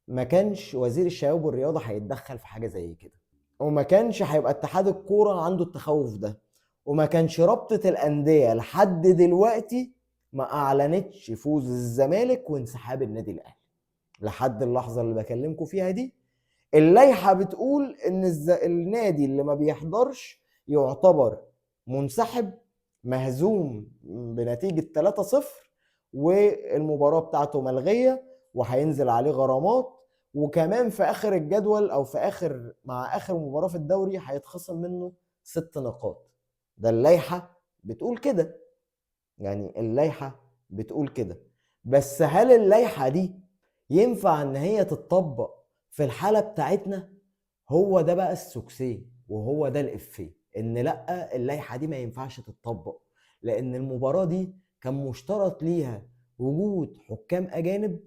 ما كانش وزير الشباب والرياضه هيتدخل في حاجه زي كده، وما كانش هيبقى اتحاد الكوره عنده التخوف ده، وما كانش رابطه الانديه لحد دلوقتي ما اعلنتش فوز الزمالك وانسحاب النادي الاهلي. لحد اللحظه اللي بكلمكم فيها دي اللائحه بتقول ان النادي اللي ما بيحضرش يعتبر منسحب، مهزوم بنتيجه 3-0، والمباراه بتاعته ملغيه وهينزل عليه غرامات، وكمان في اخر الجدول او في اخر مع اخر مباراه في الدوري هيتخصم منه 6 نقاط. ده اللائحه بتقول كده، يعني اللائحه بتقول كده. بس هل اللائحه دي ينفع ان هي تتطبق في الحاله بتاعتنا؟ هو ده بقى السوكسيه، وهو ده الافيه، ان لا، اللائحه دي ما ينفعش تتطبق، لان المباراه دي كان مشترط ليها وجود حكام اجانب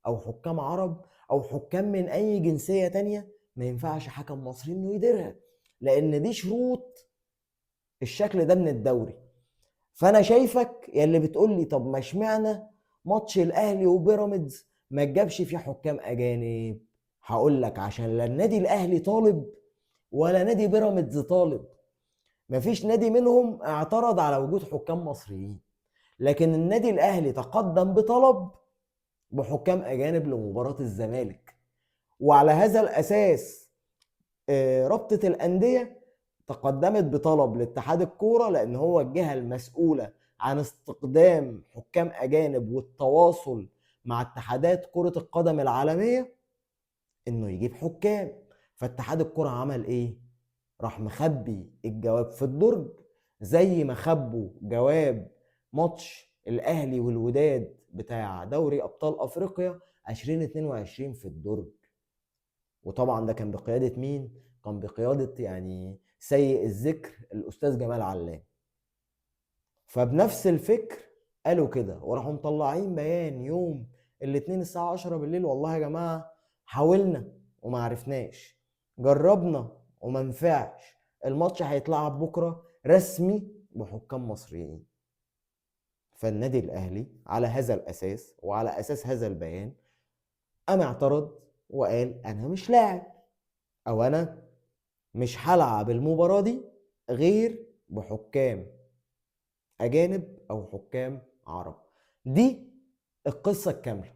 او حكام عرب او حكام من اي جنسيه تانية. ما ينفعش حكم مصري انه يديرها، لان دي شروط الشكل ده من الدوري. فانا شايفك يا اللي بتقول لي طب ما اشمعنى ماتش الاهلي وبيراميدز ما تجابش فيه حكام اجانب؟ هقول لك عشان لا النادي الاهلي طالب ولا نادي بيراميدز طالب. مفيش نادي منهم اعترض على وجود حكام مصريين، لكن النادي الاهلي تقدم بطلب بحكام اجانب لمباراة الزمالك، وعلى هذا الاساس رابطة الاندية تقدمت بطلب لاتحاد الكورة، لان هو الجهة المسؤولة عن استقدام حكام اجانب والتواصل مع اتحادات كرة القدم العالمية انه يجيب حكام. فاتحاد الكرة عمل ايه؟ راح مخبي الجواب في الدرج، زي ما خبوا جواب ماتش الاهلي والوداد بتاع دوري ابطال افريقيا 2022 في الدرج. وطبعا ده كان بقيادة مين؟ كان بقيادة يعني سيء الذكر الاستاذ جمال علام. فبنفس الفكر قالوا كده، وراحوا مطلعين بيان يوم الاثنين الساعة 10 بالليل: والله يا جماعة حاولنا وما عرفناش، جربنا وما نفعش، الماتش هيتلعب بكرة رسمي بحكام مصريين. فالنادي الأهلي على هذا الأساس وعلى أساس هذا البيان قام اعترض وقال أنا مش لاعب، أو أنا مش هلعب المباراة دي غير بحكام أجانب أو حكام عرب. دي القصة الكاملة.